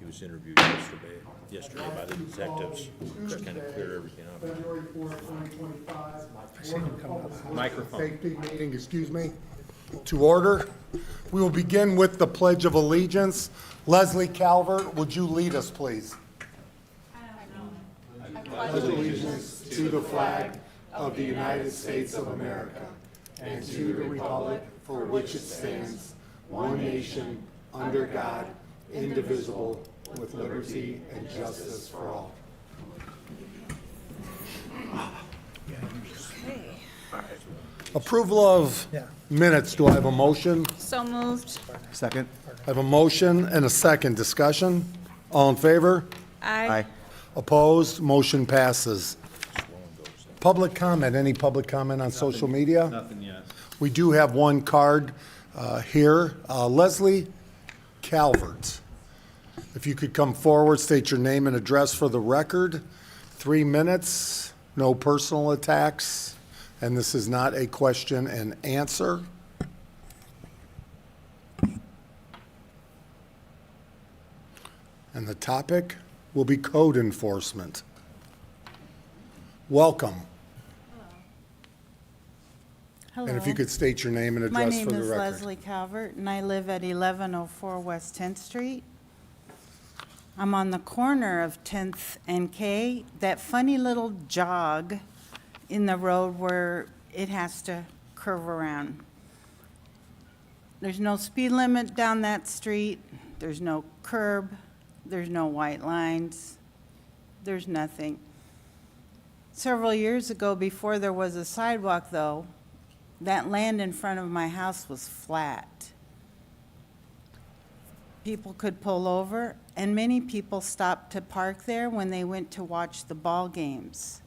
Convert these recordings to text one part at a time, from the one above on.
was interviewed yesterday by the detectives, just kind of clear everything up. February 4th, 2025. Microphone. Safety meeting, excuse me, to order. We will begin with the Pledge of Allegiance. Leslie Calvert, would you lead us, please? Pledge allegiance to the flag of the United States of America and to the republic for which it stands, one nation, under God, indivisible, with liberty and justice for all. Approval of minutes. Do I have a motion? So moved. Second. I have a motion and a second. Discussion? All in favor? Aye. Opposed? Motion passes. Public comment. Any public comment on social media? Nothing yet. We do have one card here. Leslie Calvert. If you could come forward, state your name and address for the record. 3 minutes, no personal attacks, and this is not a question and answer. And the topic will be code enforcement. Welcome. Hello. And if you could state your name and My address name for the is record. Leslie Calvert, and I live at 1104 West 10th Street. I'm on the corner of 10th and K, that funny little jog in the road where it has to curve around. There's no speed limit down that street. There's no curb. There's no white lines. There's nothing. Several years ago, before there was a sidewalk, though, that land in front of my house was flat. People could pull over, and many people stopped to park there when they went to watch the ball games.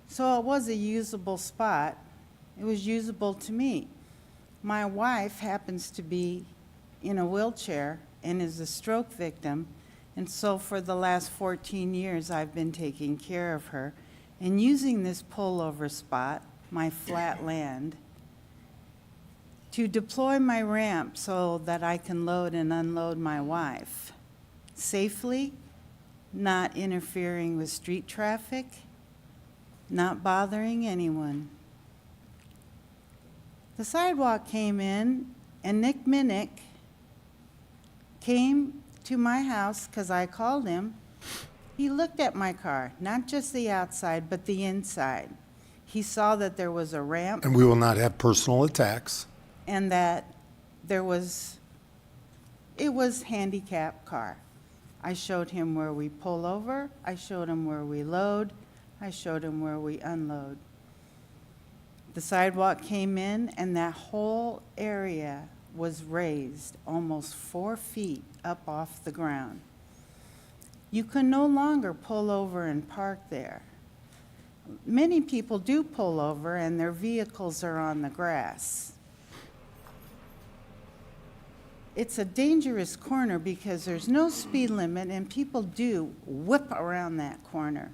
So it was a usable spot. It was usable to me. My wife happens to be in a wheelchair and is a stroke victim, and so for the last 14 years, I've been taking care of her and using this pullover spot, my flat land, to deploy my ramp so that I can load and unload my wife safely, not interfering with street traffic, not bothering anyone. The sidewalk came in, and Nick Minnick came to my house because I called him. He looked at my car, not just the outside, but the inside. He saw that there was a ramp And we will not have personal attacks. and that it was handicap car. I showed him where we pull over, I showed him where we load, I showed him where we unload. The sidewalk came in, and that whole area was raised almost 4 feet up off the ground. You can no longer pull over and park there. Many people do pull over, and their vehicles are on the grass. It's a dangerous corner because there's no speed limit, and people do whip around that corner.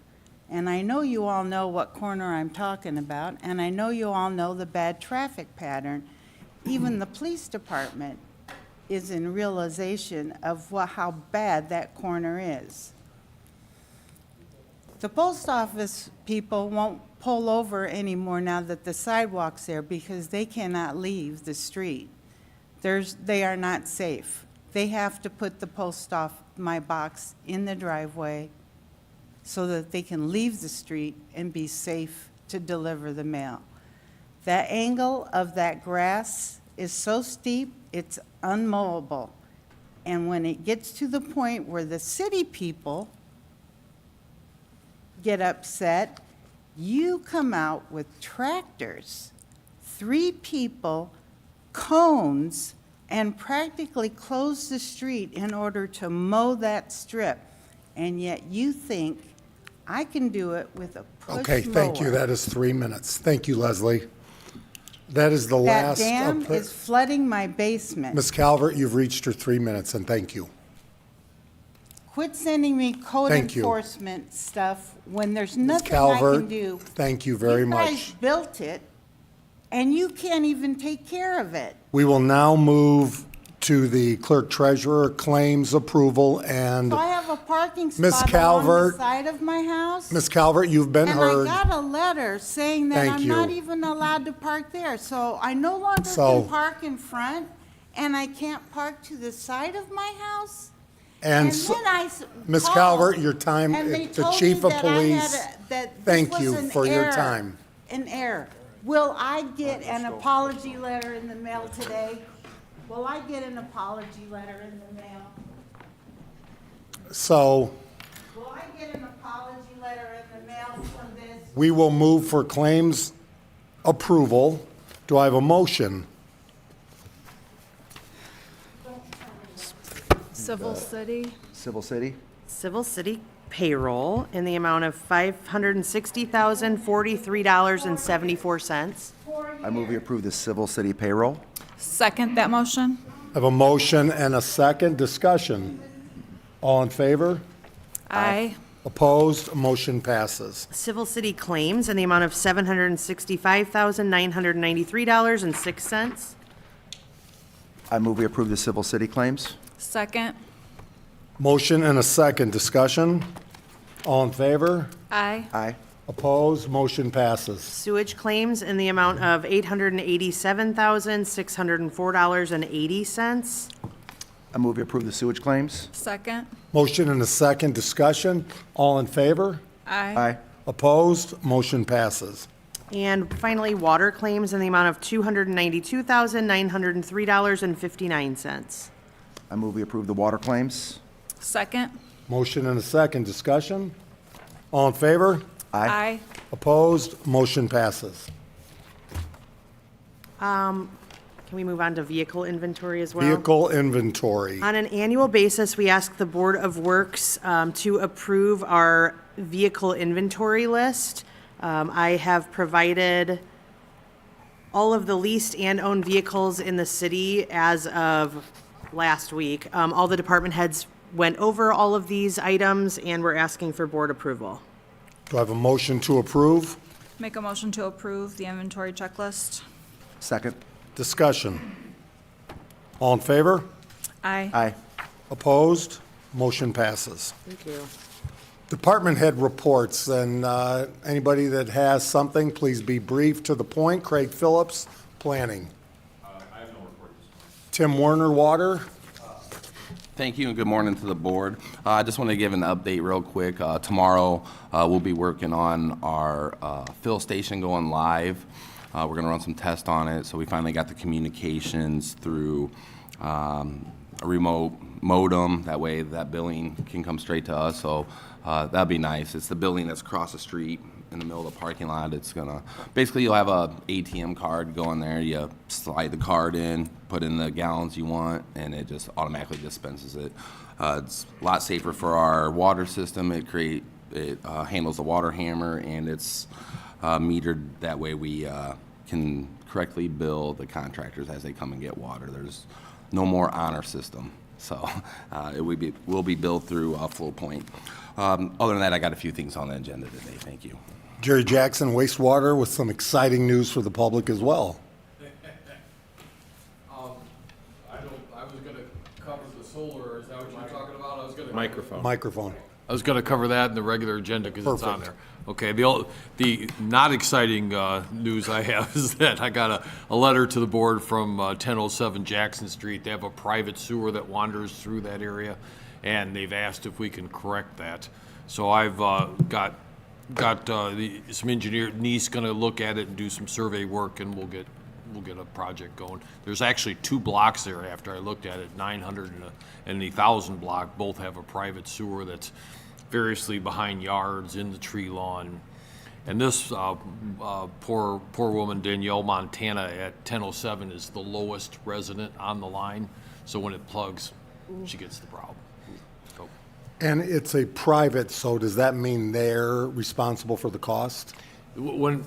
And I know you all know what corner I'm talking about, and I know you all know the bad traffic pattern. Even the police department is in realization of how bad that corner is. The post office people won't pull over anymore now that the sidewalk's there because they cannot leave the street. They are not safe. They have to put my box in the driveway so that they can leave the street and be safe to deliver the mail. That angle of that grass is so steep, it's unmowable. And when it gets to the point where the city people get upset, you come out with tractors, 3 people, cones, and practically close the street in order to mow that strip. And yet you think I can do it with a push mower. Okay, thank you. That is 3 minutes. Thank you, Leslie. That is the That last. dam is flooding my basement. Ms. Calvert, you've reached your 3 minutes, and thank you. Quit sending me code Thank you. enforcement stuff when there's Ms. nothing I Calvert, can do. thank you very You guys much. built it, and you can't even take care of it. We will now move to the clerk treasurer, claims approval, and So I have a parking Miss spot along Calvert. the side of my house. Ms. Calvert, you've been And heard. I got a letter saying that Thank I'm you. not even allowed to park there. So I no longer So- can park in front, and I can't park to the side of my house. And And so- then I Ms. called, Calvert, your time, and they the told me chief of that I had police, that this thank was you an for your error, time. An error. Will I get an apology letter in the mail today? Will I get an apology letter in the mail? So Will I get an apology letter in the mail from this? we will move for claims approval. Do I have a motion? Civil City. Civil City. Civil City payroll in the amount of $560,043.74. I move we approve the Civil City payroll. Second that motion. I have a motion and a second. Discussion. All in favor? Aye. Opposed? Motion passes. Civil City claims in the amount of $765,993.06. I move we approve the Civil City claims. Second. Motion and a second. Discussion. All in favor? Aye. Aye. Opposed? Motion passes. Sewage claims in the amount of $887,604.80. I move we approve the sewage claims. Second. Motion and a second. Discussion. All in favor? Aye. Aye. Opposed? Motion passes. And finally, water claims in the amount of $292,903.59. I move we approve the water claims. Second. Motion and a second. Discussion. All in favor? Aye. Opposed? Motion passes. Can we move on to vehicle inventory as well? Vehicle inventory. On an annual basis, we ask the Board of Works to approve our vehicle inventory list. I have provided all of the leased and owned vehicles in the city as of last week. All the department heads went over all of these items, and we're asking for board approval. Do I have a motion to approve? Make a motion to approve the inventory checklist. Second. Discussion. All in favor? Aye. Aye. Opposed? Motion passes. Thank you. Department head reports, and anybody that has something, please be brief to the point. Craig Phillips, Planning. I have no report this morning. Tim Werner, Water. Thank you and good morning to the board. I just want to give an update real quick. Tomorrow, we'll be working on our fill station going live. We're going to run some tests on it. So we finally got the communications through a remote modem. That way that billing can come straight to us. So that'd be nice. It's the building that's across the street in the middle of the parking lot. It's gonna, basically you'll have a ATM card go in there, you slide the card in, put in the gallons you want, and it just automatically dispenses it. It's a lot safer for our water system. It handles the water hammer, and it's metered. That way we can correctly bill the contractors as they come and get water. There's no more honor system. So it will be billed through Flow Point. Other than that, I got a few things on the agenda today. Thank you. Jerry Jackson, Wastewater, with some exciting news for the public as well. I was gonna cover the solar, is that what you're talking about? Microphone. Microphone. I was gonna cover that in the regular agenda, because it's on Perfect. there. Okay, the not exciting news I have is that I got a letter to the board from 1007 Jackson Street. They have a private sewer that wanders through that area, and they've asked if we can correct that. So I've got some engineer, Nice gonna look at it and do some survey work, and we'll get a project going. There's actually 2 blocks there after I looked at it, 900 and the 1000 block, both have a private sewer that's variously behind yards, in the tree lawn. And this poor woman, Danielle Montana at 1007, is the lowest resident on the line. So when it plugs, she gets the problem. So, And it's a private, so does that mean they're responsible for the cost? When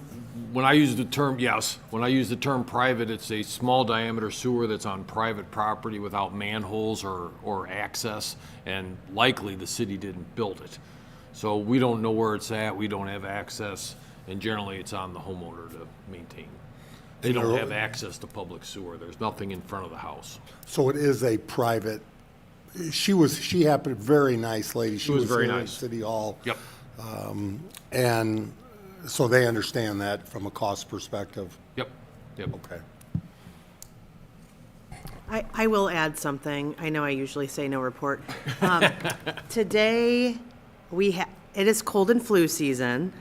I use the term, yes, when I use the term private, it's a small diameter sewer that's on private property without manholes or access, and likely the city didn't build it. So we don't know where it's at, we don't have access, and generally it's on the homeowner to maintain. They don't have access to public sewer. There's nothing in front of the house. So it is a private, she happened, very nice lady. She was very here at nice. City Hall. Yep. And so they understand that from a cost perspective. Yep. Yep. Okay. I will add something. I know I usually say no report. Today, it is cold and flu season,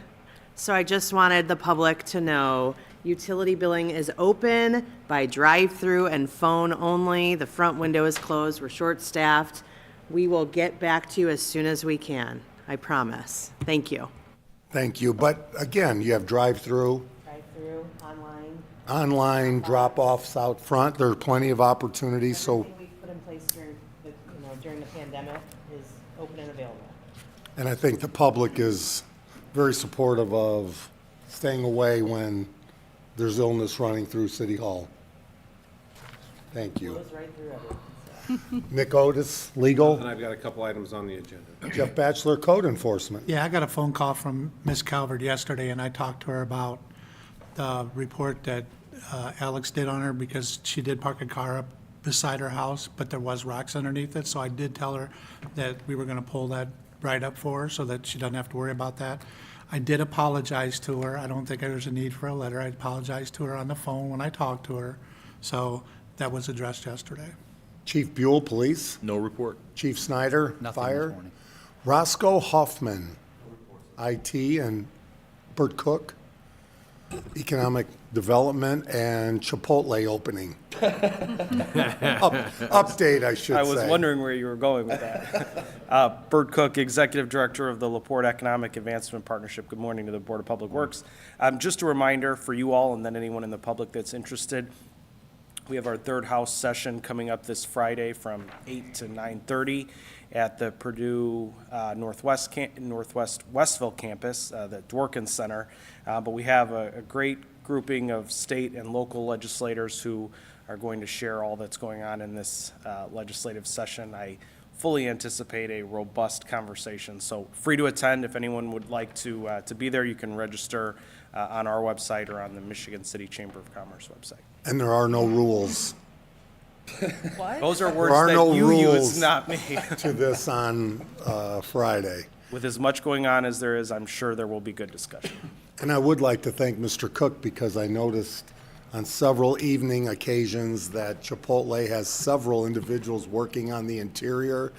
so I just wanted the public to know utility billing is open by drive-through and phone only. The front window is closed. We're short-staffed. We will get back to you as soon as we can. I promise. Thank you. Thank you. But again, you have drive-through, Drive-through, online. online drop-offs out front. There are plenty of opportunities, so, Everything we put in place during the pandemic is open and available. and I think the public is very supportive of staying away when there's illness running through City Hall. Thank you. Goes right through everything. Nick Otis, legal. And I've got a couple items on the agenda. Jeff Batchelor, code enforcement. Yeah, I got a phone call from Miss Calvert yesterday, and I talked to her about the report that Alex did on her because she did park a car up beside her house, but there was rocks underneath it. So I did tell her that we were going to pull that right up for her so that she doesn't have to worry about that. I did apologize to her. I don't think there was a need for a letter. I apologized to her on the phone when I talked to her. So that was addressed yesterday. Chief Buell, police. No report. Chief Snyder, Nothing this fire. morning. Roscoe Hoffman, IT, and Bert Cook, economic development, and Chipotle opening. Update, I should say. I was wondering where you were going with that. Bert Cook, Executive Director of the LaPorte Economic Advancement Partnership. Good morning to the Board of Public Works. Just a reminder for you all and then anyone in the public that's interested, we have our third house session coming up this Friday from 8 to 9:30 at the Purdue Northwest Westville campus, the Dworkin Center. But we have a great grouping of state and local legislators who are going to share all that's going on in this legislative session. I fully anticipate a robust conversation. So free to attend. If anyone would like to be there, you can register on our website or on the Michigan City Chamber of Commerce website. And there are no rules Those are are words no that you rules. use, not me. to this on Friday. With as much going on as there is, I'm sure there will be good discussion. And I would like to thank Mr. Cook because I noticed on several evening occasions that Chipotle has several individuals working on the interior,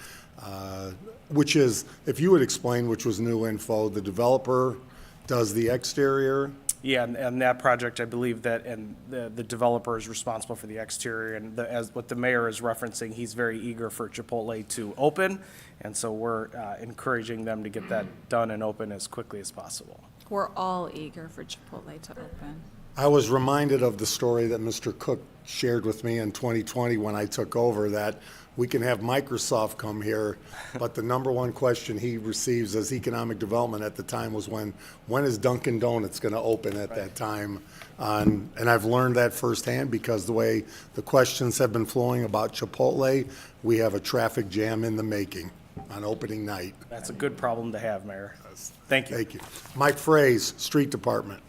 which is, if you would explain, which was new info, the developer does the exterior. Yeah, and that project, I believe that, and the developer is responsible for the exterior, and as what the mayor is referencing, he's very eager for Chipotle to open, and so we're encouraging them to get that done and open as quickly as possible. We're all eager for Chipotle to open. I was reminded of the story that Mr. Cook shared with me in 2020 when I took over, that we can have Microsoft come here, but the number one question he receives as economic development at the time was when is Dunkin' Donuts going to open at that time? And I've learned that firsthand because the way the questions have been flowing about Chipotle, we have a traffic jam in the making on opening night. That's a good problem to have, Mayor. Thank you. Thank you. Mike Fraze, Street Department.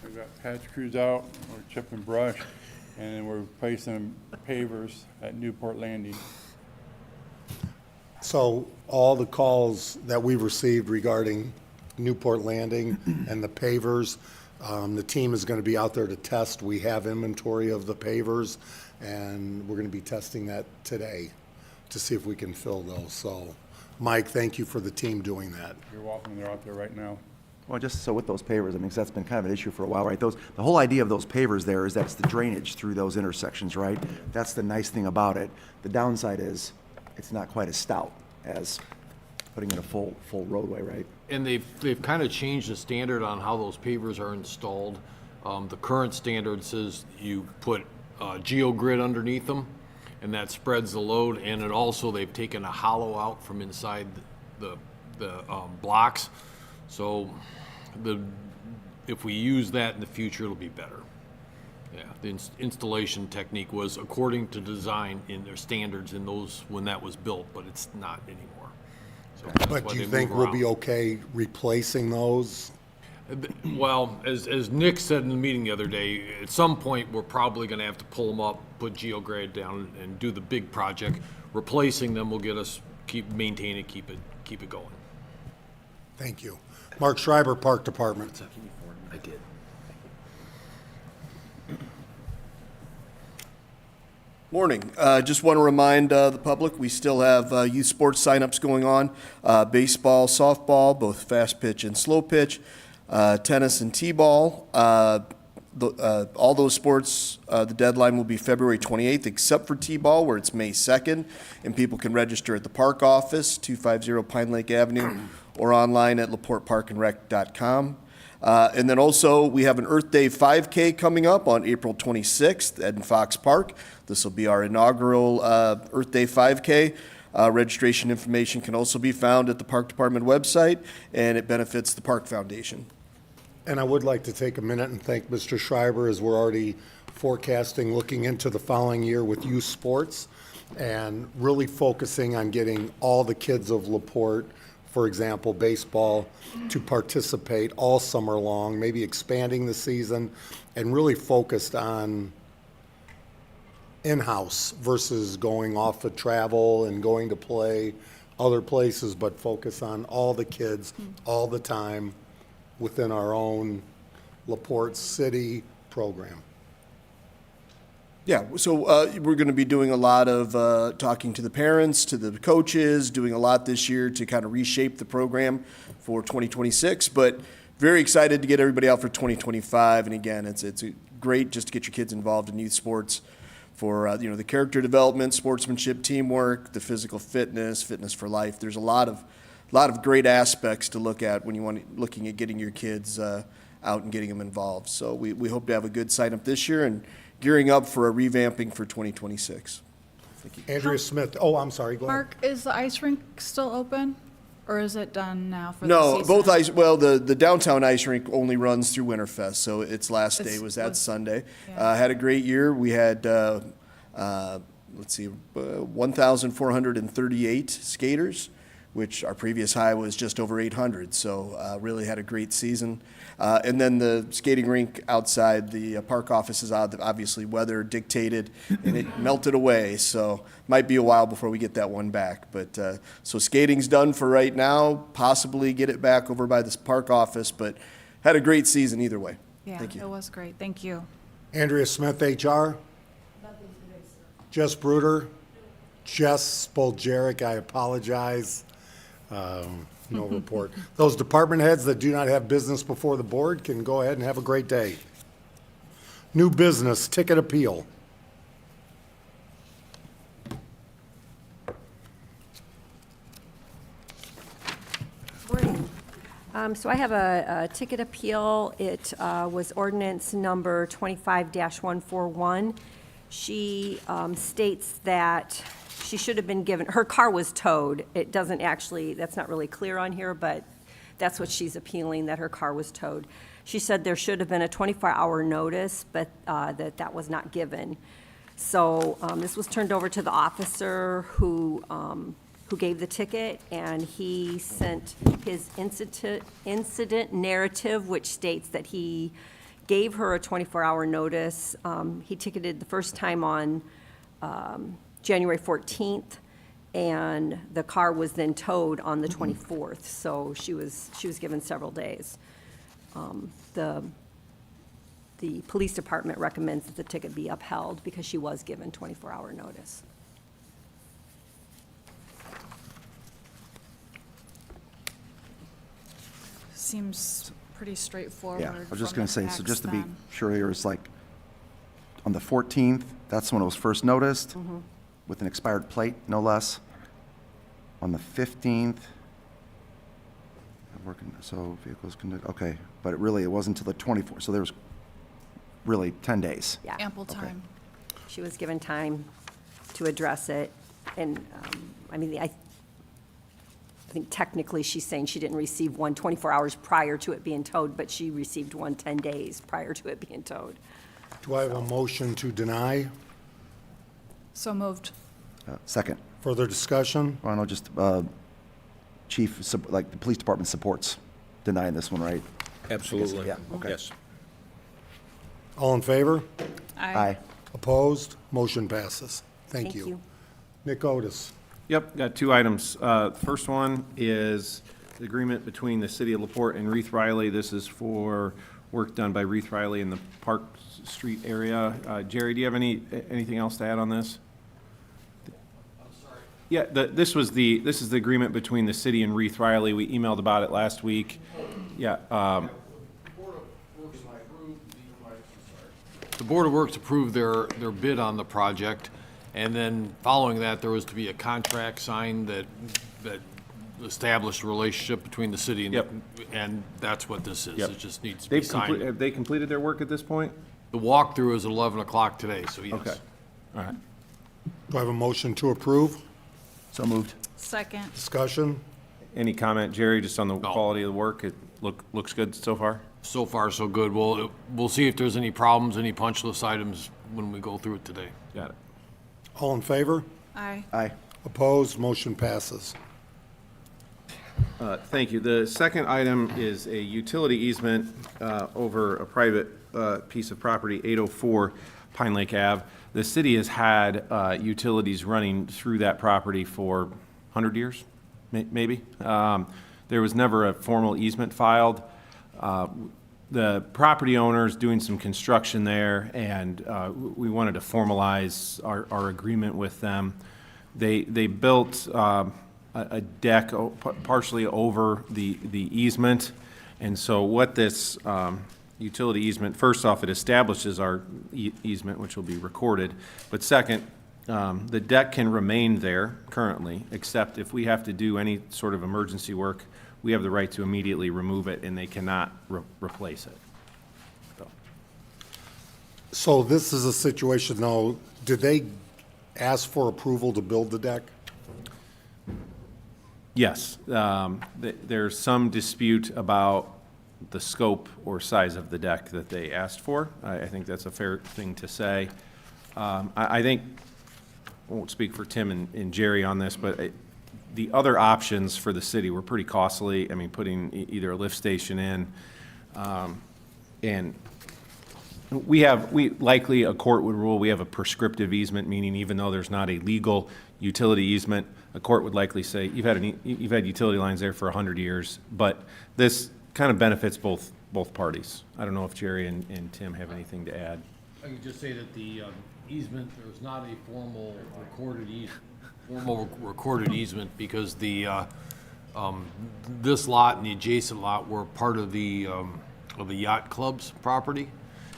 We've got patch crews out, we're chipping brush, and then we're replacing pavers at Newport Landing. So all the calls that we've received regarding Newport Landing and the pavers, the team is going to be out there to test. We have inventory of the pavers, and we're going to be testing that today to see if we can fill those. So, Mike, thank you for the team doing that. You're welcome, they're out there right now. Well, just so with those pavers, I mean, 'cause that's been kind of an issue for a while, right? The whole idea of those pavers there is that it's the drainage through those intersections, right? That's the nice thing about it. The downside is it's not quite as stout as putting in a full roadway, right? And they've kind of changed the standard on how those pavers are installed. The current standard says you put geogrid underneath them, and that spreads the load, and it also, they've taken a hollow out from inside the blocks. So if we use that in the future, it'll be better. Yeah, the installation technique was according to design in their standards in those, when that was built, but it's not anymore. So that's But why do you they think move we'll be around. okay replacing those? Well, as Nick said in the meeting the other day, at some point, we're probably gonna have to pull them up, put geograde down, and do the big project. Replacing them will get us, maintain it, keep it going. Thank you. Mark Schreiber, Park Department. I did. Morning. Just want to remind the public, we still have youth sports signups going on. Baseball, softball, both fast pitch and slow pitch, tennis and t-ball. All those sports, the deadline will be February 28th, except for t-ball, where it's May 2nd. And people can register at the park office, 250 Pine Lake Avenue, or online at laporteparkandrec.com. And then also, we have an Earth Day 5K coming up on April 26th at Fox Park. This will be our inaugural Earth Day 5K. Registration information can also be found at the Park Department website, and it benefits the Park Foundation. And I would like to take a minute and thank Mr. Schreiber, as we're already forecasting, looking into the following year with youth sports, and really focusing on getting all the kids of LaPorte, for example, baseball, to participate all summer long, maybe expanding the season, and really focused on in-house versus going off to travel and going to play other places, but focus on all the kids all the time within our own LaPorte City program. Yeah, so we're going to be doing a lot of talking to the parents, to the coaches, doing a lot this year to kind of reshape the program for 2026, but very excited to get everybody out for 2025. And again, it's great just to get your kids involved in youth sports for the character development, sportsmanship, teamwork, the physical fitness for life. There's a lot of great aspects to look at when you looking at getting your kids out and getting them involved. So we hope to have a good sign up this year and gearing up for a revamping for 2026. Thank you. Andrea Smith, oh, I'm sorry, go ahead. Mark, is the ice rink still open, or is it done now for the No, season? both the downtown ice rink only runs through Winterfest, so its last day was that Sunday. Had a great year. We had, 1,438 skaters, which our previous high was just over 800, so really had a great season. And then the skating rink outside the park office is obviously weather dictated, and it melted away, so might be a while before we get that one back. But so skating's done for right now, possibly get it back over by this park office, but had a great season either way. Yeah, Thank you. it was great. Thank you. Andrea Smith, HR. Jess Bruder. Jess Spoljaric, I apologize. No report. Those department heads that do not have business before the board can go ahead and have a great day. New business, ticket appeal. Morning. So I have a ticket appeal. It was ordinance number 25-141. She states that she should have been given, her car was towed. It doesn't actually, that's not really clear on here, but that's what she's appealing, that her car was towed. She said there should have been a 24-hour notice, but that was not given. So this was turned over to the officer who gave the ticket, and he sent his incident narrative, which states that he gave her a 24-hour notice. He ticketed the first time on January 14th, and the car was then towed on the 24th, so she was given several days. The police department recommends that the ticket be upheld because she was given 24-hour notice. Seems pretty straightforward. Yeah, I was just from going to the say, so facts just to be then. sure here, it's like, on the 14th, that's when it was first noticed, with an expired plate, no less. On the 15th, working, so vehicles can, okay, but it wasn't until the 24th, so there was really 10 days. Yeah. Ample time. She was given time to address it, and, I think technically she's saying she didn't receive one 24 hours prior to it being towed, but she received one 10 days prior to it being towed. Do I have a motion to deny? So moved. Second, Further discussion? I know just, chief, like, the police department supports denying this one, right? Absolutely. Yeah, okay. Yes. All in favor? Aye. Opposed? Motion passes. Thank you. Nick Otis. Yep, got two items. First one is the agreement between the city of LaPorte and Reith Riley. This is for work done by Reith Riley in the Park Street area. Jerry, do you have anything else to add on this? Yeah, this is the agreement between the city and Reith Riley. We emailed about it last week. Yeah, The Board of Works approved their bid on the project, and then following that, there was to be a contract signed that established a relationship between the city and, Yep. and that's what this is. Yep. It just needs to be signed. have they completed their work at this point? The walkthrough is at 11 o'clock today, so yes. Okay. All right. Do I have a motion to approve? So moved. Second. Discussion? Any comment, Jerry, just on the quality of the work? It looks good so far? So far, so good. We'll see if there's any problems, any punch list items when we go through it today. Got it. All in favor? Aye. Aye. Opposed? Motion passes. Thank you. The second item is a utility easement over a private piece of property, 804 Pine Lake Ave. The city has had utilities running through that property for 100 years, maybe. There was never a formal easement filed. The property owner's doing some construction there, and we wanted to formalize our agreement with them. They built a deck partially over the easement, and so what this utility easement, first off, it establishes our easement, which will be recorded, but second, the deck can remain there currently, except if we have to do any sort of emergency work, we have the right to immediately remove it, and they cannot replace it. So this is a situation now, did they ask for approval to build the deck? Yes, there's some dispute about the scope or size of the deck that they asked for. I think that's a fair thing to say. I think, I won't speak for Tim and Jerry on this, but the other options for the city were pretty costly. I mean, putting either a lift station in, and we likely, a court would rule, we have a prescriptive easement, meaning even though there's not a legal utility easement, a court would likely say, you've had utility lines there for 100 years, but this kind of benefits both parties. I don't know if Jerry and Tim have anything to add. I can just say that the easement, there's not a formal recorded easement because the, this lot and the adjacent lot were part of the yacht club's property.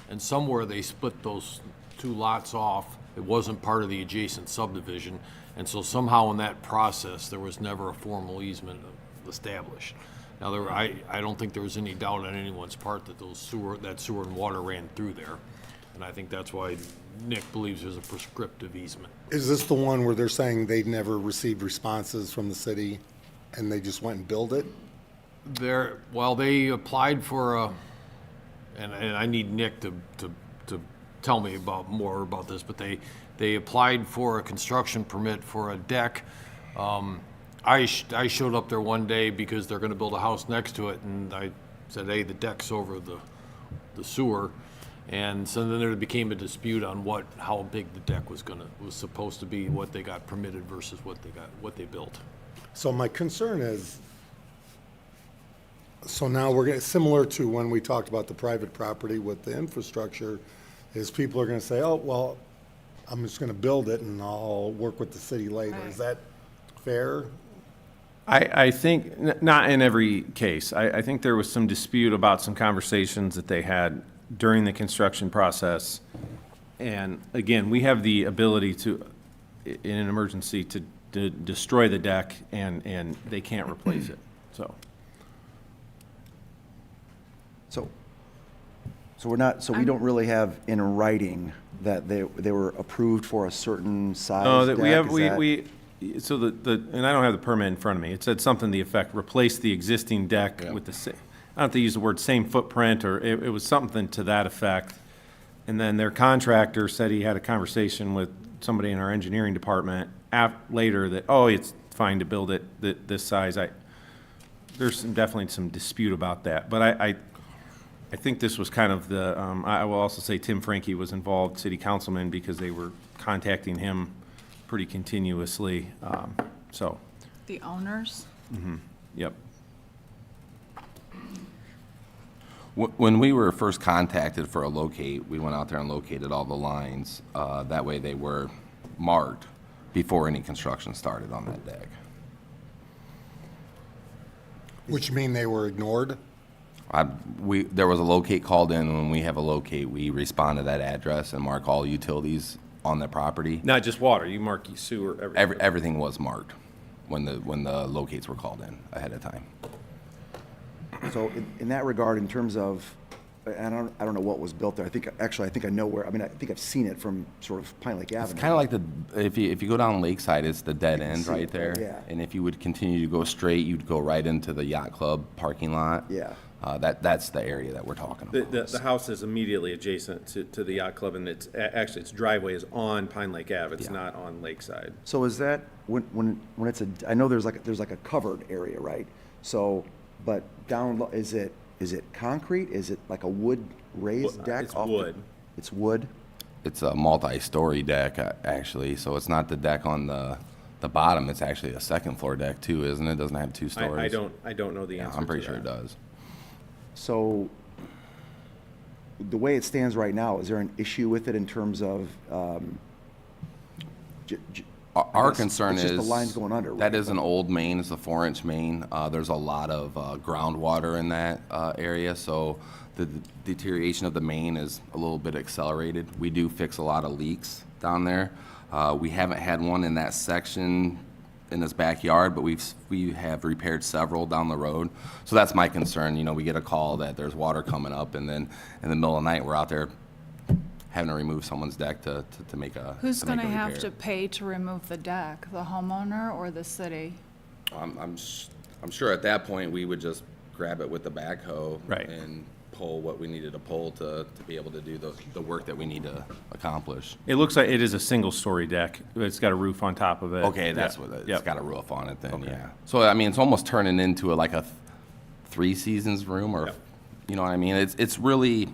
And somewhere they split those two lots off. It wasn't part of the adjacent subdivision. And so somehow in that process, there was never a formal easement established. Now, I don't think there was any doubt on anyone's part that that sewer and water ran through there. And I think that's why Nick believes there's a prescriptive easement. Is this the one where they're saying they'd never received responses from the city and they just went and built it? They applied for and I need Nick to tell me more about this, but they applied for a construction permit for a deck. I showed up there one day because they're gonna build a house next to it, and I said, hey, the deck's over the sewer. And so then there became a dispute on how big the deck was supposed to be, what they got permitted versus what they built. So my concern is, so now we're getting, similar to when we talked about the private property with the infrastructure, is people are gonna say, oh, well, I'm just gonna build it and I'll work with the city later. Is that fair? I think, not in every case. I think there was some dispute about some conversations that they had during the construction process. And again, we have the ability to, in an emergency, to destroy the deck and they can't replace it, so. So we don't really have in writing that they were approved for a certain size No, deck? that we have, Is that- so and I don't have the permit in front of me. It said something to the effect, replace the existing deck with the I don't have to use the word same footprint, or it was something to that effect. And then their contractor said he had a conversation with somebody in our engineering department later that, oh, it's fine to build it this size. There's definitely some dispute about that, but I think this was kind of the, I will also say Tim Frankie was involved, city councilman, because they were contacting him pretty continuously, so, The owners? yep. When we were first contacted for a locate, we went out there and located all the lines. That way they were marked before any construction started on that deck. Which mean they were ignored? There was a locate called in. When we have a locate, we respond to that address and mark all utilities on the property. Not just water, you mark sewer, everything. Everything was marked when the locates were called in ahead of time. So in that regard, in terms of, I don't know what was built there. I think I know where, I mean, I think I've seen it from sort of Pine Lake Avenue. It's kind of like if you go down Lakeside, it's the dead end see right it there. there, yeah. And if you would continue to go straight, you'd go right into the yacht club parking lot. Yeah. That's the area that we're talking about. The house is immediately adjacent to the yacht club, and actually, its driveway is on Pine Lake Ave, it's Yeah. not on Lakeside. So is that, when it's I know there's like a covered area, right? So, but down, is it concrete? Is it like a wood raised deck? It's wood. It's wood? It's a multi-story deck, actually, so it's not the deck on the bottom, it's actually a second floor deck too, isn't it? Doesn't have two stories? I don't know the Yeah, answer I'm pretty to sure it that. does. So, the way it stands right now, is there an issue with it in terms of, Our guess concern it's is. just the lines going under, right? That is an old main, it's a 4-inch main. There's a lot of groundwater in that area, so the deterioration of the main is a little bit accelerated. We do fix a lot of leaks down there. We haven't had one in that section in this backyard, but we have repaired several down the road. So that's my concern. You know, we get a call that there's water coming up, and then in the middle of the night, we're out there having to remove someone's deck to make a Who's to make gonna a have repair. to pay to remove the deck? The homeowner or the city? I'm sure at that point, we would just grab it with the backhoe. Right. And pull what we needed to pull to be able to do the work that we need to accomplish. It looks like it is a single-story deck. It's got a roof on top of it. Okay, that's Yeah. what, it's Yep. got a roof on it then, Okay. yeah. So, I mean, it's almost turning into like a 3 seasons room, or, Yep. you know what I mean? It's really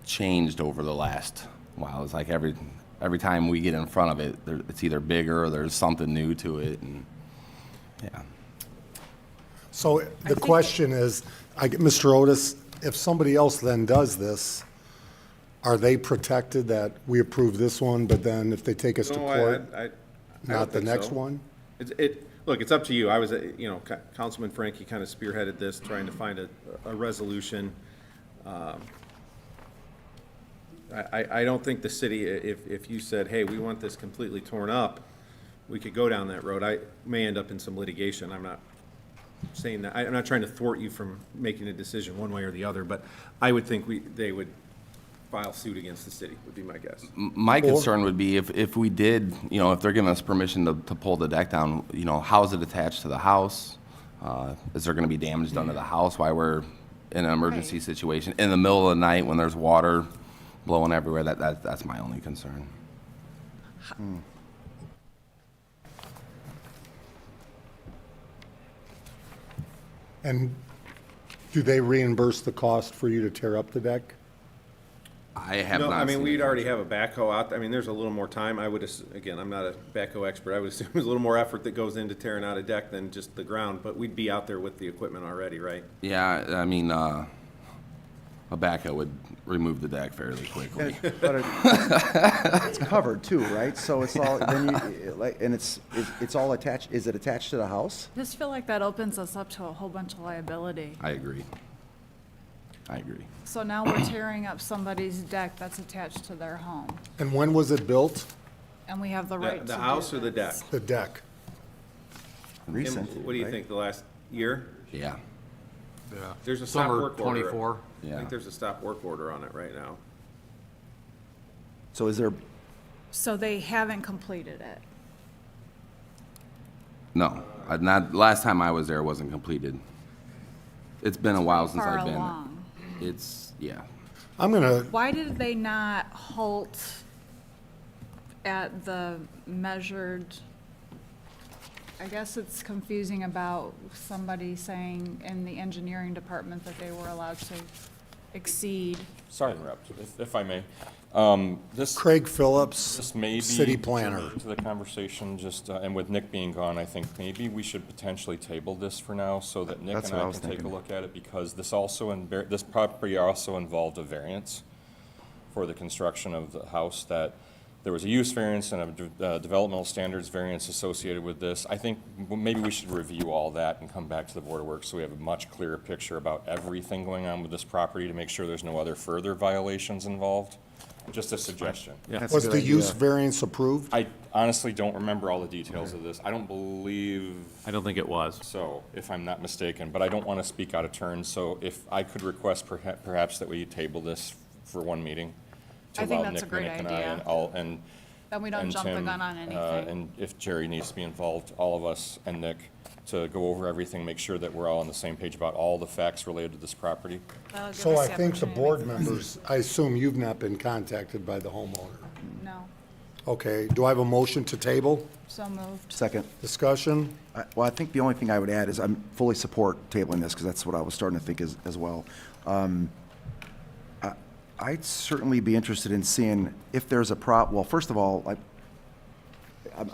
changed over the last while. It's like every time we get in front of it, it's either bigger or there's something new to it, and, yeah. So the question is, Mr. Otis, if somebody else then does this, are they protected that we approve this one, but then if they take us to No, court, I don't not the think next so. one? Look, it's up to you. I was, Councilman Frankie kind of spearheaded this, trying to find a resolution. I don't think the city, if you said, hey, we want this completely torn up, we could go down that road. I may end up in some litigation. I'm not saying that, I'm not trying to thwart you from making a decision one way or the other, but I would think they would file suit against the city, would be my guess. My concern would be if we did, if they're giving us permission to pull the deck down, how is it attached to the house? Is there gonna be damage done to the house while we're in an emergency Right. situation? In the middle of the night when there's water blowing everywhere, that's my only concern. And do they reimburse the cost for you to tear up the deck? I have No, not I mean, seen we'd it. already have a backhoe out, there's a little more time, again, I'm not a backhoe expert, I would assume there's a little more effort that goes into tearing out a deck than just the ground, but we'd be out there with the equipment already, right? Yeah, I mean, a backhoe would remove the deck fairly quickly. But it's covered too, right? So it's all, then and it's all attached, is it attached to the house? I just feel like that opens us up to a whole bunch of liability. I agree. So now we're tearing up somebody's deck that's attached to their home, And when was it built? and we have the right to do The house or the deck? this. The deck? Recent. And what do you right? think, the last year? Yeah. Yeah. There's a stop Summer work order. 24. I Yeah. think there's a stop work order on it right now. So is there, So they haven't completed it. No, last time I was there, it wasn't completed. It's been a while since Far I've been. along. Yeah. I'm gonna, Why did they not halt at the measured I guess it's confusing about somebody saying in the engineering department that they were allowed to exceed. Sorry to interrupt, if I may. This Craig Phillips, This may be city planner. to the conversation, just, and with Nick being gone, I think maybe we should potentially table this for now so that Nick That's and what I I was can take a thinking. look at it, because this also, this property also involved a variance for the construction of the house, that there was a use variance and a developmental standards variance associated with this. I think maybe we should review all that and come back to the Board of Works so we have a much clearer picture about everything going on with this property to make sure there's no other further violations involved. Just a suggestion. That's a Was good the use idea. variance approved? I honestly don't remember all the details of this. I don't believe I don't think it was. so, if I'm not mistaken, but I don't want to speak out of turn, so if I could request perhaps that we table this for one meeting to I think allow that's a Nick, great Nick and I, idea. and all, and Then we don't and jump the Tim, gun on anything. and if Jerry needs to be involved, all of us and Nick, to go over everything, make sure that we're all on the same page about all the facts related to this property. That'll give So us I the think the opportunity to board make- members, I assume you've not been contacted by the homeowner. No, Okay, do I have a motion to table? so moved. Second. Discussion? Well, I think the only thing I would add is I'm fully support tabling this, because that's what I was starting to think as well. I'd certainly be interested in seeing if there's a well, first of all,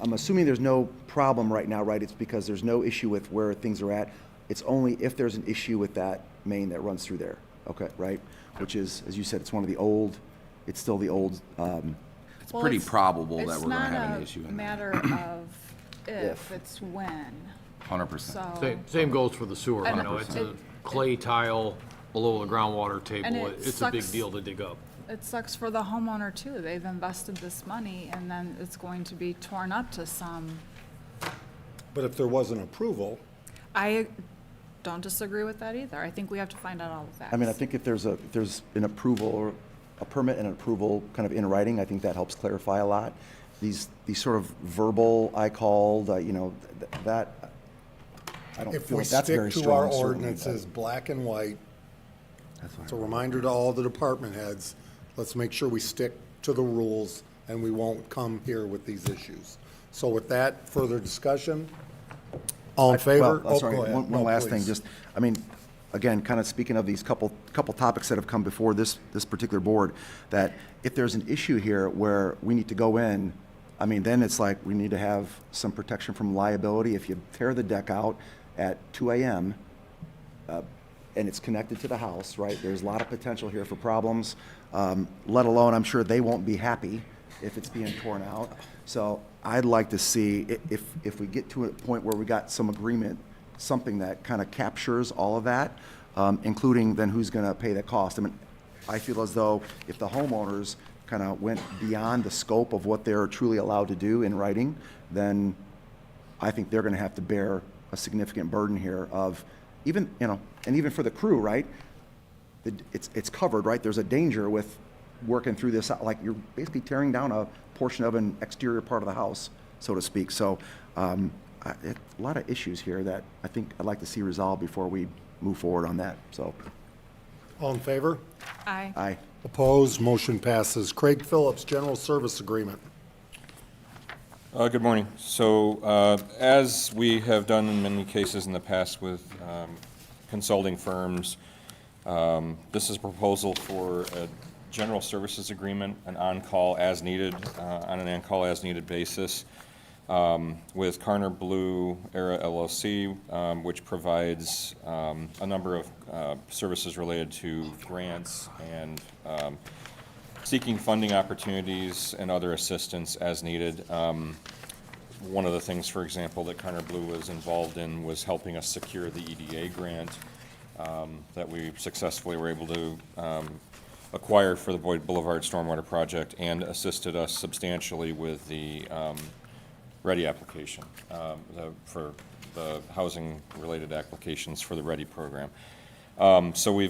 I'm assuming there's no problem right now, right? It's because there's no issue with where things are at. It's only if there's an issue with that main that runs through there, okay, right? Which is, as you said, it's it's still the old, It's pretty probable that it's we're gonna not have an a issue in there. matter of if, it's when, 100%. so. Same goes for the sewer, you And know, it's it- a clay tile below the groundwater table. it It's a big sucks. deal to dig up. It sucks for the homeowner too. They've invested this money and then it's going to be torn up to some. But if there wasn't approval, I don't disagree with that either. I think we have to find out all the facts. I mean, I think if there's an approval or a permit and an approval kind of in writing, I think that helps clarify a lot. These sort of verbal, I called, you know, that, I don't if feel we like that's very stick strong. to our certainly, but ordinances, black and white, that's fine. it's a reminder to all the department heads, let's make sure we stick to the rules and we won't come here with these issues. So with that, further discussion? All in favor? Well, Oh, sorry, go ahead. one No, last thing, please. just, I mean, again, kind of speaking of these couple topics that have come before this particular board, that if there's an issue here where we need to go in, I mean, then it's like, we need to have some protection from liability. If you tear the deck out at 2 AM, and it's connected to the house, right, there's a lot of potential here for problems, let alone, I'm sure they won't be happy if it's being torn out. So I'd like to see, if we get to a point where we got some agreement, something that kind of captures all of that, including then who's going to pay the cost. I mean, I feel as though if the homeowners kind of went beyond the scope of what they're truly allowed to do in writing, then I think they're going to have to bear a significant burden here of even, you know, and even for the crew, right? It's covered, right? There's a danger with working through this, like you're basically tearing down a portion of an exterior part of the house, so to speak. So a lot of issues here that I think I'd like to see resolved before we move forward on that, so. All in favor? Aye. Aye. Opposed, motion passes. Craig Phillips, General Service Agreement. Good morning. So, as we have done in many cases in the past with consulting firms, this is a proposal for a general services agreement, an on-call as needed, on an on-call as needed basis, with Carner Blue Era LLC, which provides a number of services related to grants and seeking funding opportunities and other assistance as needed. One of the things, for example, that Carner Blue was involved in was helping us secure the EDA grant that we successfully were able to acquire for the Boyd Boulevard Stormwater Project, and assisted us substantially with the READY application, for the housing-related applications for the READY program. So we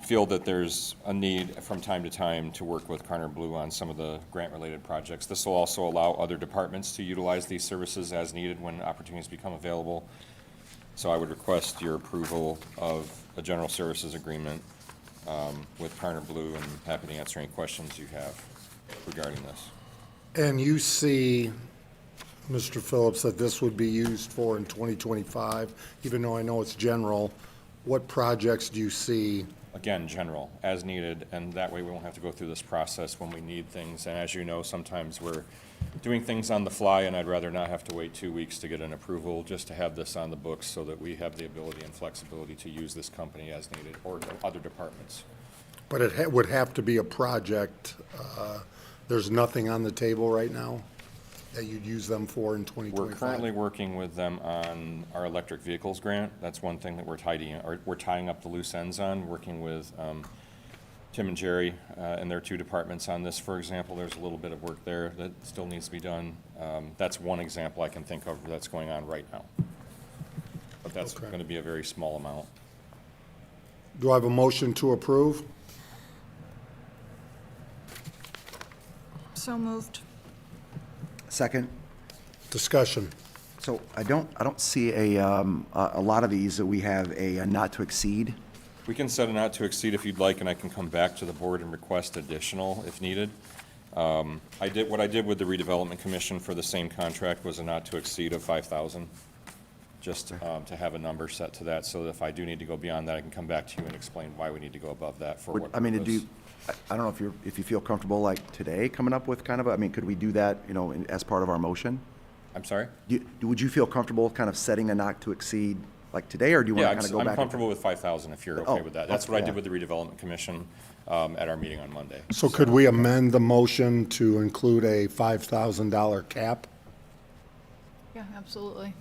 feel that there's a need from time to time to work with Carner Blue on some of the grant-related projects. This will also allow other departments to utilize these services as needed when opportunities become available. So I would request your approval of a general services agreement with Carner Blue, and happy to answer any questions you have regarding this. And you see Mr. Phillips, that this would be used for in 2025, even though I know it's general. What projects do you see? Again, general, as needed, and that way we won't have to go through this process when we need things. And as you know, sometimes we're doing things on the fly, and I'd rather not have to wait 2 weeks to get an approval, just to have this on the books so that we have the ability and flexibility to use this company as needed, or other departments. But it would have to be a project. There's nothing on the table right now that you'd use them for in 2025? We're currently working with them on our electric vehicles grant. That's one thing that we're tying up the loose ends on, working with Tim and Jerry and their two departments on this, for example. There's a little bit of work there that still needs to be done. That's one example I can think of that's going on right now. But that's Okay. going to be a very small amount. Do I have a motion to approve? So moved. Second. Discussion. So I don't see a lot of these that we have a not to exceed. We can set a not to exceed if you'd like, and I can come back to the board and request additional if needed. What I did with the redevelopment commission for the same contract was a not to exceed of 5,000, just to have a number set to that, so that if I do need to go beyond that, I can come back to you and explain why we need to go above that for what I mean, purpose. I don't know if you feel comfortable like today coming up with kind of could we do that, as part of our motion? I'm sorry? Would you feel comfortable kind of setting a not to exceed like today, or do you want Yeah, to kind of go back? I'm comfortable with 5,000 if you're Oh, okay with that. That's what I yeah. did with the redevelopment commission at our meeting on Monday. So could we amend the motion to include a $5,000 cap? Yeah, absolutely.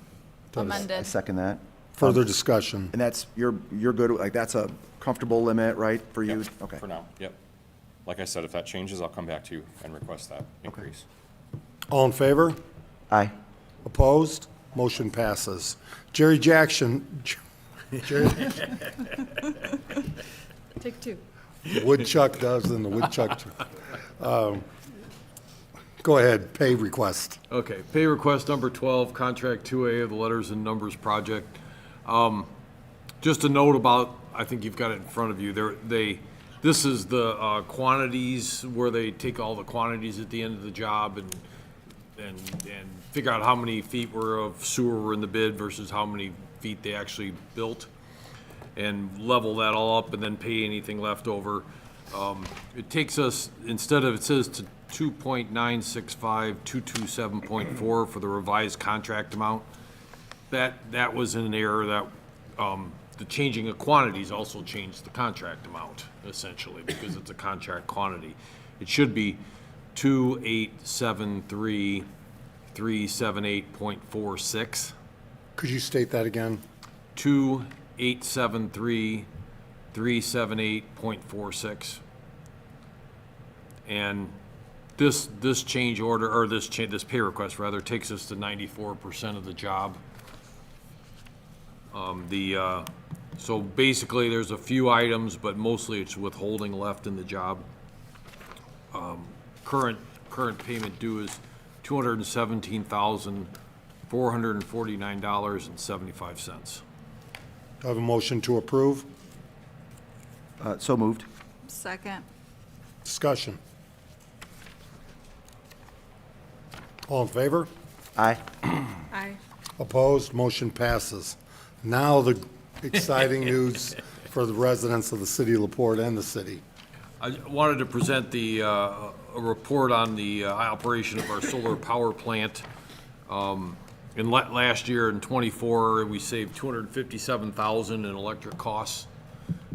I Amended. second that. Further discussion. And that's, you're good, like, that's a comfortable limit, right, for you? Yep, Okay. for now, yep. Like I said, if that changes, I'll come back to you and request that increase. All in favor? Aye. Opposed? Motion passes. Jerry Jackson, Jerry, Take two. Woodchuck does, and the woodchuck. Go ahead, pay request. Okay, pay request number 12, contract 2A of the Letters and Numbers project. Just a note about, I think you've got it in front of you, this is the quantities, where they take all the quantities at the end of the job and figure out how many feet of sewer were in the bid versus how many feet they actually built, and level that all up and then pay anything left over. It takes us, instead of, it says to 2.965, 227.4 for the revised contract amount. That was an error that, the changing of quantities also changed the contract amount, essentially, because it's a contract quantity. It should be 2,873,378.46. Could you state that again? 2,873,378.46. And this change order, or this pay request rather, takes us to 94% of the job. So basically, there's a few items, but mostly it's withholding left in the job. Current payment due is $217,449.75. Do I have a motion to approve? So moved. Second. Discussion. All in favor? Aye. Aye. Opposed? Motion passes. Now the exciting news for the residents of the city of LaPorte and the city. I wanted to present a report on the operation of our solar power plant. Last year in '24, we saved $257,000 in electric costs.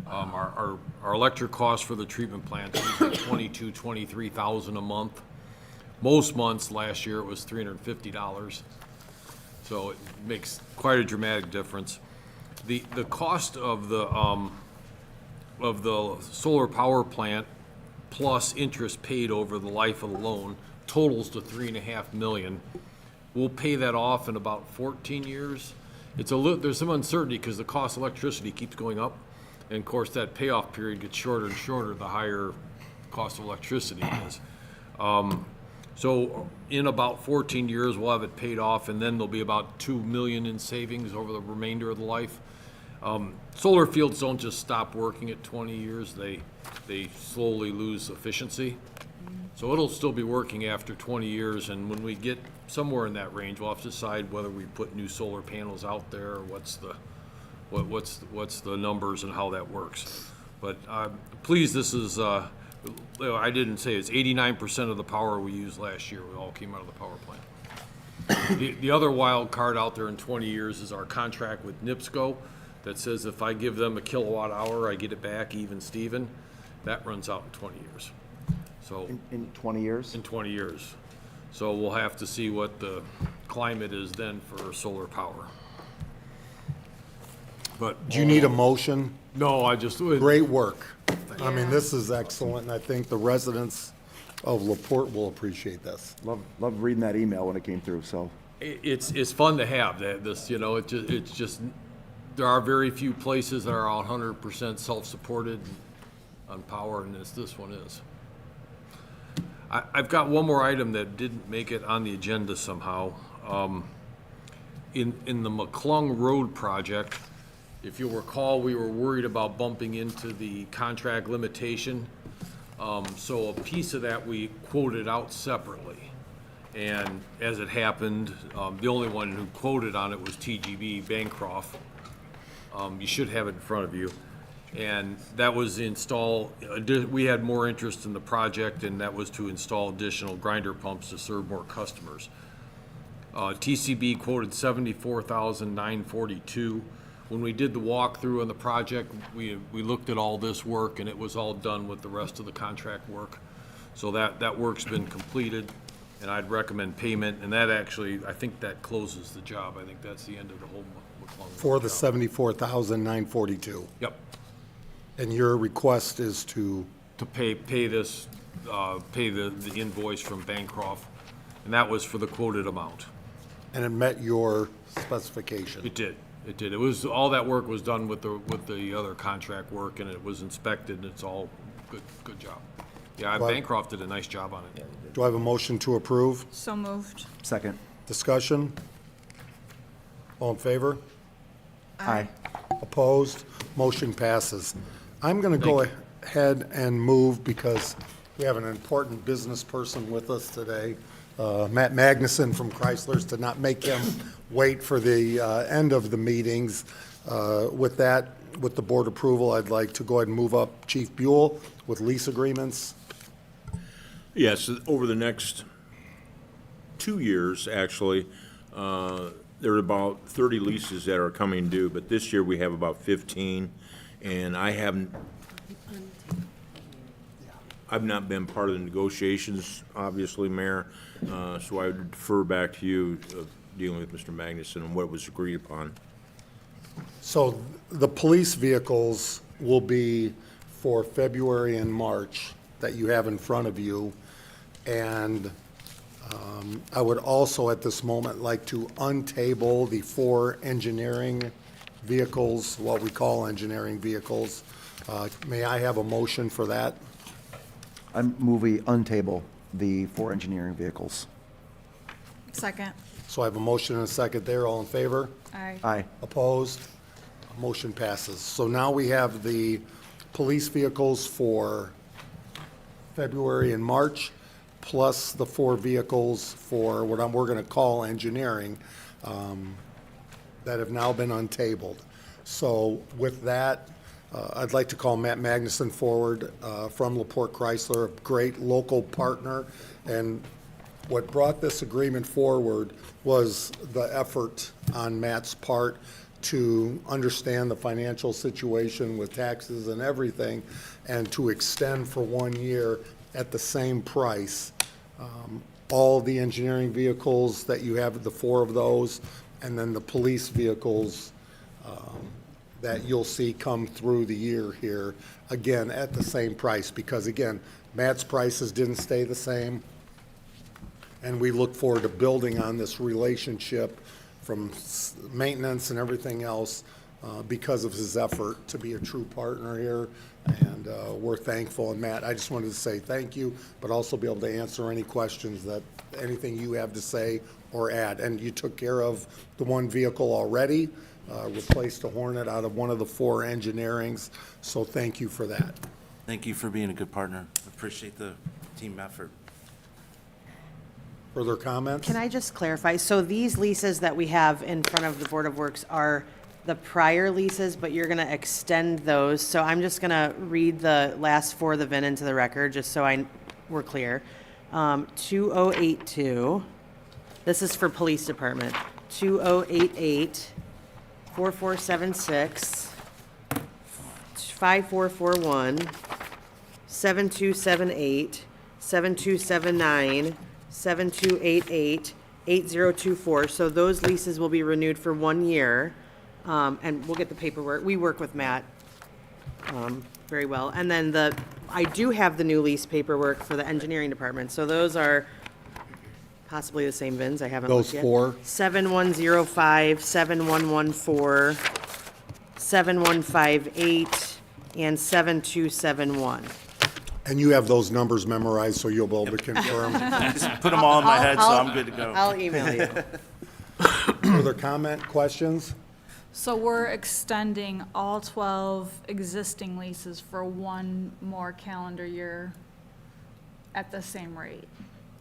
Our electric costs for the treatment plant is usually $23,000 a month. Most months last year it was $350. So it makes quite a dramatic difference. The cost of the solar power plant plus interest paid over the life of the loan totals to $3.5 million. We'll pay that off in about 14 years. There's some uncertainty because the cost of electricity keeps going up. And of course, that payoff period gets shorter and shorter the higher cost of electricity is. So in about 14 years, we'll have it paid off, and then there'll be about $2 million in savings over the remainder of the life. Solar fields don't just stop working at 20 years. They slowly lose efficiency. So it'll still be working after 20 years, and when we get somewhere in that range. We'll have to decide whether we put new solar panels out there, or what's the numbers and how that works. But I'm pleased this is, I didn't say, it's 89% of the power we used last year. We all came out of the power plant. The other wild card out there in 20 years is our contract with NIPSCO that says if I give them a kilowatt hour, I get it back even Steven. That runs out in 20 years. So In 20 years? in 20 years. So we'll have to see what the climate is then for solar power. But Do you need a motion? no, I just Great work. I mean, this is excellent, and I think the residents of LaPorte will appreciate this. Love reading that email when it came through, so. it's fun to have this, it's just, there are very few places that are 100% self-supported on power, and this one is. I've got one more item that didn't make it on the agenda somehow. In the McClung Road project, if you'll recall, we were worried about bumping into the contract limitation. So a piece of that we quoted out separately. And as it happened, the only one who quoted on it was TGB Bancroft. You should have it in front of you. And that was we had more interest in the project, and that was to install additional grinder pumps to serve more customers. TCB quoted $74,942. When we did the walkthrough on the project, we looked at all this work, and it was all done with the rest of the contract work. So that work's been completed, and I'd recommend payment, and that actually, I think that closes the job. I think that's the end of the whole McClung. For the job. $74,942. Yep. And your request is to, To pay this, pay the invoice from Bancroft, and that was for the quoted amount. and it met your specification? It did. It was, all that work was done with the other contract work, and it was inspected, and it's all good job. Yeah, Well- Bancroft did a nice job on it. Do I have a motion to approve? So moved. Second. Discussion? All in favor? Aye. Opposed? Motion passes. I'm going to go ahead and move because we have an important business person with us today, Matt Magnuson from Chrysler's, to not make him wait for the end of the meetings. With that, with the board approval, I'd like to go ahead and move up Chief Buell with lease agreements. Yes, over the next 2 years, actually, there are about 30 leases that are coming due, but this year we have about 15, and I've not been part of the negotiations, obviously, Mayor, so I would defer back to you dealing with Mr. Magnuson and what was agreed upon. So the police vehicles will be for February and March that you have in front of you. And I would also at this moment like to untable the 4 engineering vehicles, what we call engineering vehicles. May I have a motion for that? I'm moving untable the 4 engineering vehicles. Second. So I have a motion and a second there. All in favor? Aye. Aye. Opposed? Motion passes. So now we have the police vehicles for February and March, plus the 4 vehicles for what we're going to call engineering, that have now been untabled. So with that, I'd like to call Matt Magnuson forward from LaPorte Chrysler, a great local partner. And what brought this agreement forward was the effort on Matt's part to understand the financial situation with taxes and everything, and to extend for 1 year at the same price all the engineering vehicles that you have, the 4 of those, and then the police vehicles that you'll see come through the year here, again, at the same price. Because again, Matt's prices didn't stay the same, and we look forward to building on this relationship from maintenance and everything else because of his effort to be a true partner here. And we're thankful. And Matt, I just wanted to say thank you, but also be able to answer any questions anything you have to say or add. And you took care of the 1 vehicle already, replaced a Hornet out of one of the 4 engineerings. So thank you for that. Thank you for being a good partner. Appreciate the team effort. Further comments? Can I just clarify? So these leases that we have in front of the Board of Works are the prior leases, but you're going to extend those. So I'm just going to read the last four of the VIN into the record, just so we're clear. 2082, this is for Police Department. 2088, 4476, 5441, 7278, 7279, 7288, 8024. So those leases will be renewed for 1 year, and we'll get the paperwork. We work with Matt very well. And then I do have the new lease paperwork for the engineering department. So those are possibly the same VINs. I haven't looked Those yet. four? 7105, 7114, 7158, and 7271. And you have those numbers memorized, so you'll be able to confirm. Put them all in my head, so I'll- I'm good to go. I'll email you. Further comment, questions? So we're extending all 12 existing leases for 1 more calendar year at the same rate,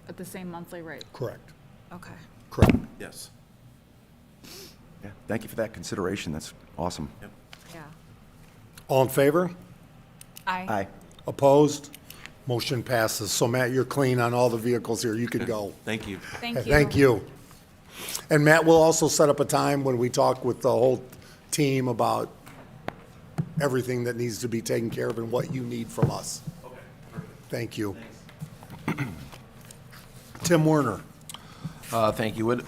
at the same monthly rate? Correct. Okay. Correct. Yes. Yeah, thank you for that consideration. That's awesome. Yeah. All in favor? Aye. Opposed? Motion passes. So Matt, you're clean on all the vehicles here. You could go. Thank you. Thank you. Thank you. And Matt, we'll also set up a time when we talk with the whole team about everything that needs to be taken care of and what you need from us. Okay. Thank you. Tim Werner. Thank you.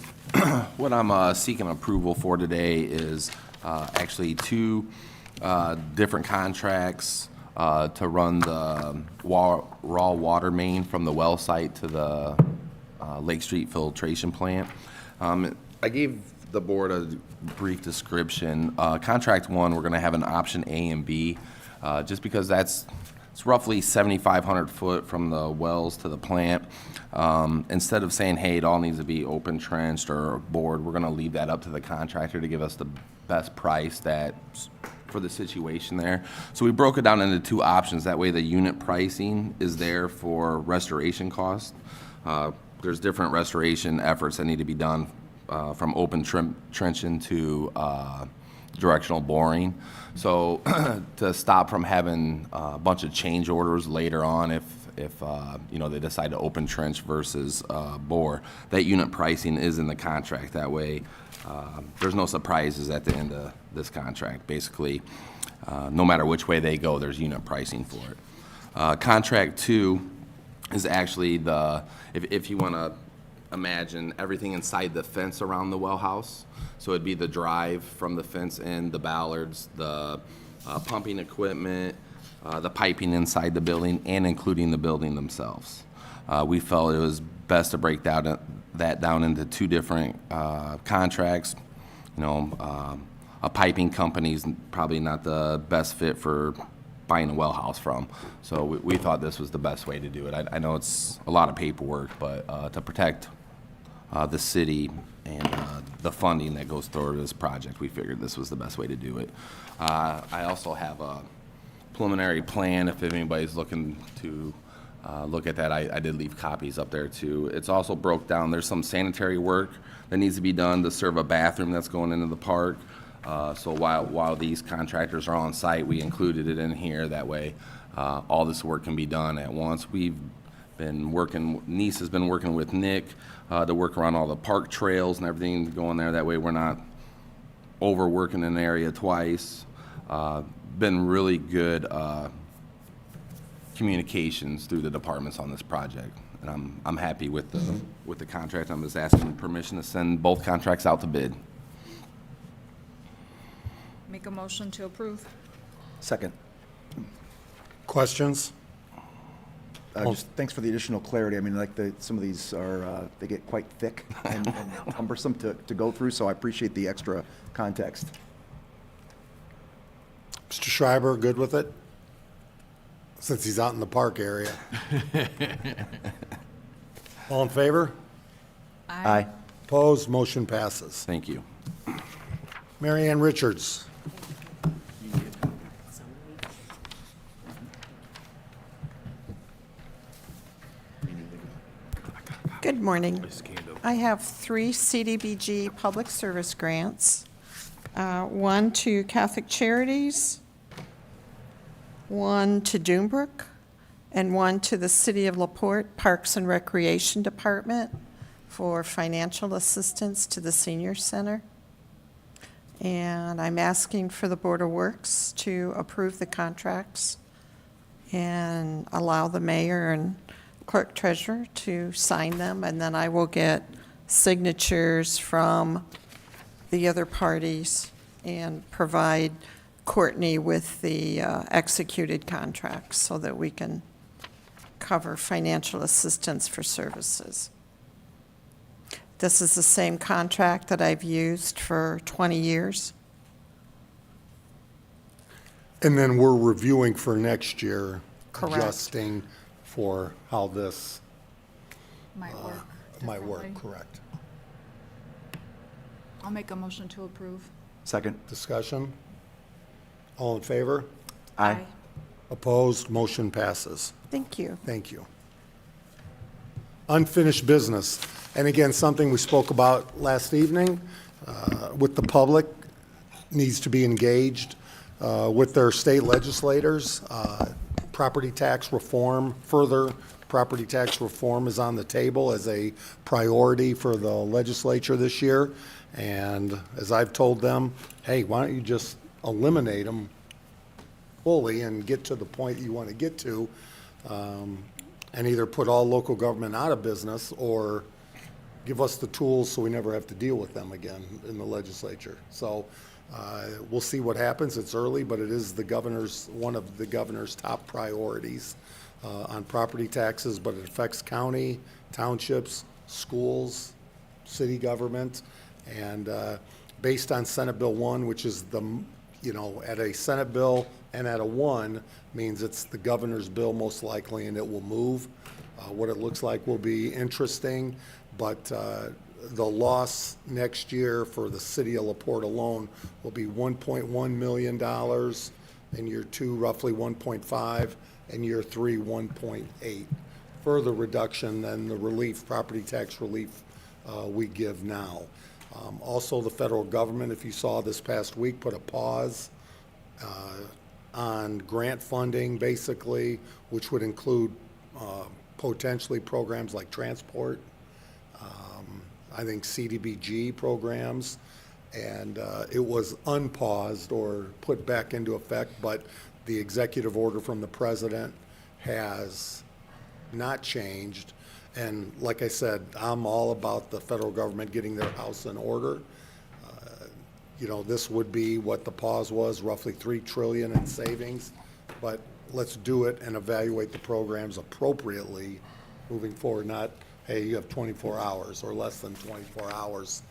What I'm seeking approval for today is actually 2 different contracts to run the raw water main from the well site to the Lake Street filtration plant. I gave the board a brief description. Contract 1, we're going to have an option A and B, just because it's roughly 7,500 foot from the wells to the plant. Instead of saying, hey, it all needs to be open trenched or bored, we're going to leave that up to the contractor to give us the best price for the situation there. So we broke it down into 2 options. That way the unit pricing is there for restoration costs. There's different restoration efforts that need to be done from open trenching to directional boring. So to stop from having a bunch of change orders later on if they decide to open trench versus bore, that unit pricing is in the contract. That way there's no surprises at the end of this contract. Basically, no matter which way they go, there's unit pricing for it. Contract 2 is actually if you want to imagine everything inside the fence around the well house. So it'd be the drive from the fence in, the ballards, the pumping equipment, the piping inside the building, and including the building themselves. We felt it was best to break that down into 2 different contracts. A piping company's probably not the best fit for buying a well house from. So we thought this was the best way to do it. I know it's a lot of paperwork, but to protect the city and the funding that goes toward this project, we figured this was the best way to do it. I also have a preliminary plan if anybody's looking to look at that. I did leave copies up there too. It's also broke down. There's some sanitary work that needs to be done to serve a bathroom that's going into the park. So while these contractors are on site, we included it in here. That way, all this work can be done at once. Niece has been working with Nick to work around all the park trails and everything going there. That way, we're not overworking an area twice. Been really good communications through the departments on this project, and I'm happy with the contract. I'm just asking permission to send both contracts out to bid. Make a motion to approve. Second. Questions? Just thanks for the additional clarity. I mean, some of these are, they get quite thick and cumbersome to go through, so I appreciate the extra context. Mr. Schreiber, good with it? Since he's out in the park area. All in favor? Aye. Opposed? Motion passes. Thank you. Mary Ann Richards. Good morning. I have 3 CDBG public service grants. One to Catholic Charities, one to Doombrook, and one to the City of LaPorte Parks and Recreation Department for financial assistance to the senior center. And I'm asking for the Board of Works to approve the contracts and allow the mayor and clerk treasurer to sign them, and then I will get signatures from the other parties and provide Courtney with the executed contracts so that we can cover financial assistance for services. This is the same contract that I've used for 20 years. And then we're reviewing for next year, Correct. adjusting for how this Might work. might work, differently. correct. I'll make a motion to approve. Second. Discussion? All in favor? Aye. Opposed? Motion passes. Thank you. Thank you. Unfinished business. And again, something we spoke about last evening with the public, needs to be engaged with their state legislators. Property tax reform, further property tax reform is on the table as a priority for the legislature this year. And as I've told them, hey, why don't you just eliminate them fully and get to the point you want to get to, and either put all local government out of business or give us the tools so we never have to deal with them again in the legislature. So we'll see what happens. It's early, but it is one of the governor's top priorities on property taxes, but it affects county, townships, schools, city government. And based on Senate Bill 1, which is at a Senate bill and at a 1, means it's the governor's bill most likely, and it will move. What it looks like will be interesting, but the loss next year for the city of LaPorte alone will be $1.1 million, in year 2 roughly 1.5, and year 3 1.8. Further reduction than the relief, property tax relief we give now. Also, the federal government, if you saw this past week, put a pause on grant funding, basically, which would include potentially programs like transport, I think CDBG programs, and it was unpaused or put back into effect, but the executive order from the president has not changed. And like I said, I'm all about the federal government getting their house in order. This would be what the pause was, roughly $3 trillion in savings. But let's do it and evaluate the programs appropriately moving forward, not, hey, you have 24 hours or less than 24 hours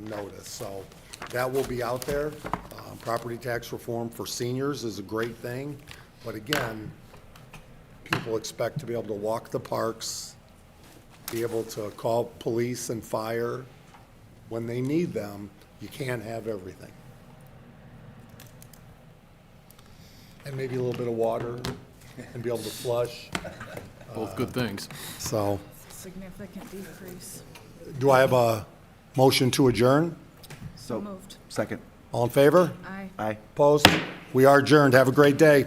notice. So that will be out there. Property tax reform for seniors is a great thing. But again, people expect to be able to walk the parks, be able to call police and fire when they need them. You can't have everything. And maybe a little bit of water and be able to flush. Both good things. So, Significant decrease. do I have a motion to adjourn? So moved. Second. All in favor? Aye. Aye. Opposed? We are adjourned. Have a great day.